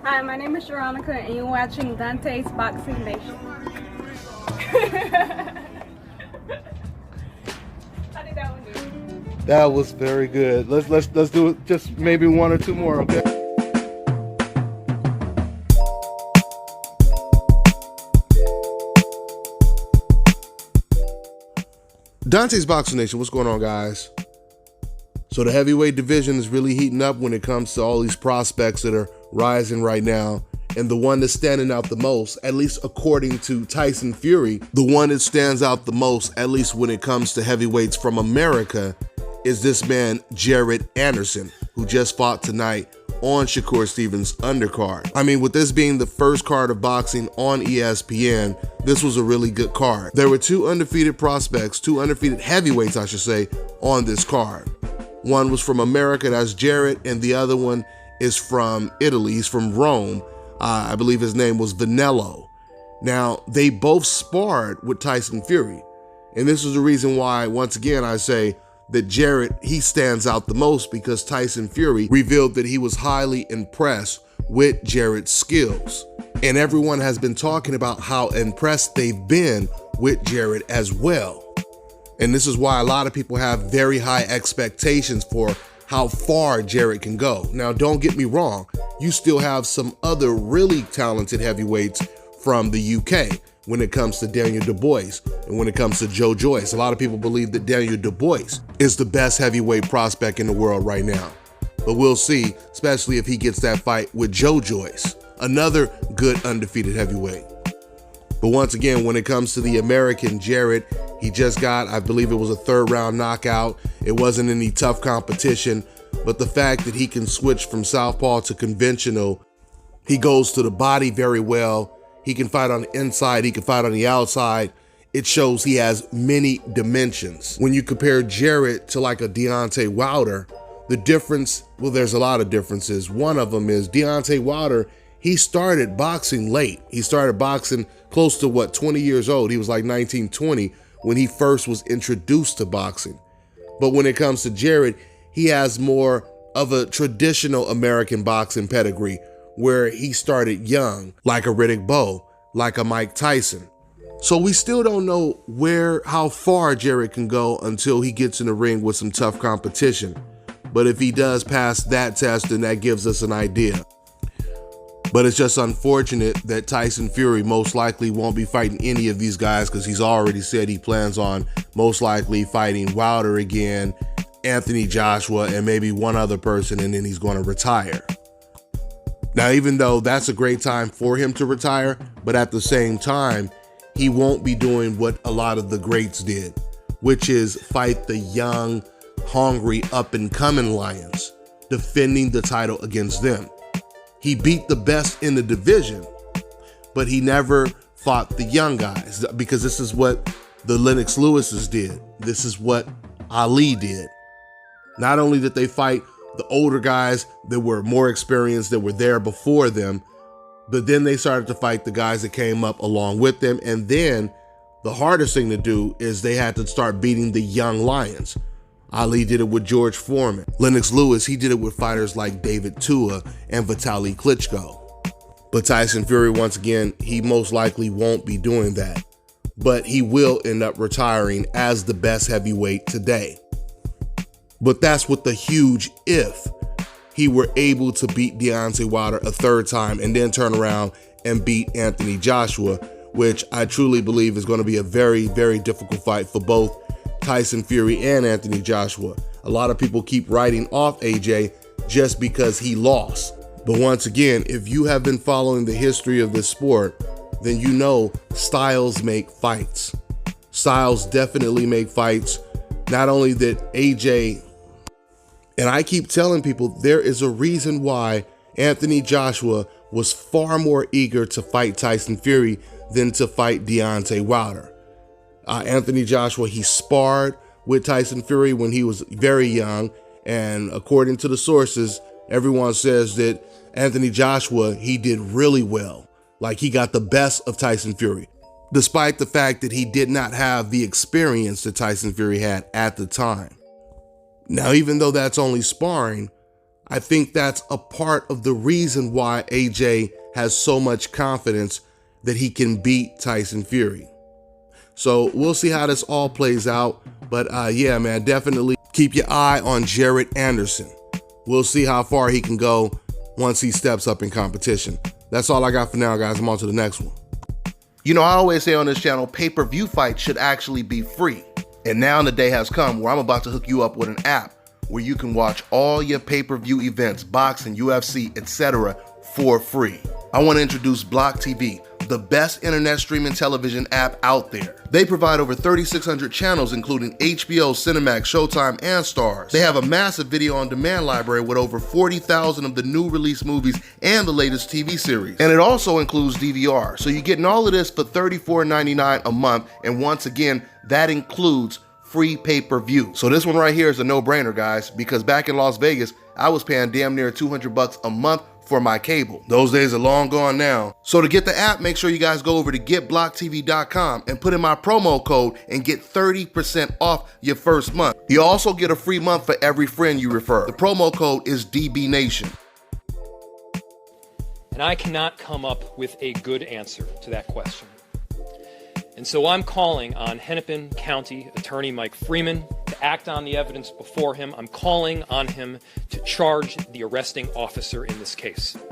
Hi, my name is Veronica, and you're watching Dante's Boxing Nation. How did that one do? That was very good. Let's do it. Just maybe one or two more, okay? Dante's Boxing Nation, what's going on, guys? So the heavyweight division is really heating up when it comes to all these prospects that are rising right now. And the one that's standing out the most, at least according to Tyson Fury, the one that stands out the most, at least when it comes to heavyweights from America, is this man, Jared Anderson, who just fought tonight on Shakur Stevenson' undercard. I mean, with this being the first card of boxing on ESPN, this was a really good card. There were two undefeated prospects, two undefeated heavyweights, I should say, on this card. One was from America, that's Jared, and the other one is from Italy. He's from Rome. I believe his name was Vanello. Now, they both sparred with Tyson Fury. And this is the reason why, once again, I say that Jared, he stands out the most, because Tyson Fury revealed that he was highly impressed with Jared's skills. And everyone has been talking about how impressed they've been with Jared as well. And this is why a lot of people have very high expectations for how far Jared can go. Now, don't get me wrong. You still have some other really talented heavyweights from the UK when it comes to Daniel Dubois and when it comes to Joe Joyce. A lot of people believe that Daniel Dubois is the best heavyweight prospect in the world right now. But we'll see, especially if he gets that fight with Joe Joyce, another good undefeated heavyweight. But once again, when it comes to the American Jared, he just got, I believe it was a third round knockout. It wasn't any tough competition, but the fact that he can switch from southpaw to conventional, he goes to the body very well. He can fight on the inside, he can fight on the outside. It shows he has many dimensions. When you compare Jared to like a Deontay Wilder, the difference, well, there's a lot of differences. One of them is Deontay Wilder, he started boxing late. He started boxing close to 20 years old. He was like 19, 20 when he first was introduced to boxing. But when it comes to Jared, he has more of a traditional American boxing pedigree, where he started young, like a Riddick Bowe, like a Mike Tyson. So we still don't know how far Jared can go until he gets in the ring with some tough competition. But if he does pass that test, then that gives us an idea. But it's just unfortunate that Tyson Fury most likely won't be fighting any of these guys, because he's already said he plans on most likely fighting Wilder again, Anthony Joshua, and maybe one other person, and then he's going to retire. Now, even though that's a great time for him to retire, but at the same time, he won't be doing what a lot of the greats did, which is fight the young, hungry, up-and-coming lions, defending the title against them. He beat the best in the division, but he never fought the young guys, because this is what the Lennox Lewises did. This is what Ali did. Not only did they fight the older guys that were more experienced, that were there before them, but then they started to fight the guys that came up along with them. And then the hardest thing to do is they had to start beating the young lions. Ali did it with George Foreman. Lennox Lewis, he did it with fighters like David Tua and Vitaly Klitschko. But Tyson Fury, once again, he most likely won't be doing that. But he will end up retiring as the best heavyweight today. But that's with the huge if he were able to beat Deontay Wilder a third time and then turn around and beat Anthony Joshua, which I truly believe is going to be a very, very difficult fight for both Tyson Fury and Anthony Joshua. A lot of people keep writing off AJ just because he lost. But once again, if you have been following the history of this sport, then you know styles make fights. Styles definitely make fights. Not only that AJ, and I keep telling people, there is a reason why Anthony Joshua was far more eager to fight Tyson Fury than to fight Deontay Wilder. Anthony Joshua, he sparred with Tyson Fury when he was very young, and according to the sources, everyone says that Anthony Joshua, he did really well. Like, he got the best of Tyson Fury, despite the fact that he did not have the experience that Tyson Fury had at the time. Now, even though that's only sparring, I think that's a part of the reason why AJ has so much confidence that he can beat Tyson Fury. So we'll see how this all plays out. But yeah, man, definitely keep your eye on Jared Anderson. We'll see how far he can go once he steps up in competition. That's all I got for now, guys. I'm on to the next one. You know, I always say on this channel, pay-per-view fights should actually be free. And now the day has come where I'm about to hook you up with an app where you can watch all your pay-per-view events, boxing, UFC, etc. for free. I want to introduce Block TV, the best internet streaming television app out there. They provide over 3,600 channels, including HBO, Cinemax, Showtime, and Starz. They have a massive video on demand library with over 40,000 of the new release movies and the latest TV series. And it also includes DVR. So you're getting all of this for $34.99 a month. And once again, that includes free pay-per-view. So this one right here is a no-brainer, guys, because back in Las Vegas, I was paying damn near $200 a month for my cable. Those days are long gone now. So to get the app, make sure you guys go over to getblocktv.com and put in my promo code and get 30% off your first month. You also get a free month for every friend you refer. The promo code is DBNation. And I cannot come up with a good answer to that question. And so I'm calling on Hennepin County Attorney Mike Freeman to act on the evidence before him. I'm calling on him to charge the arresting officer in this case.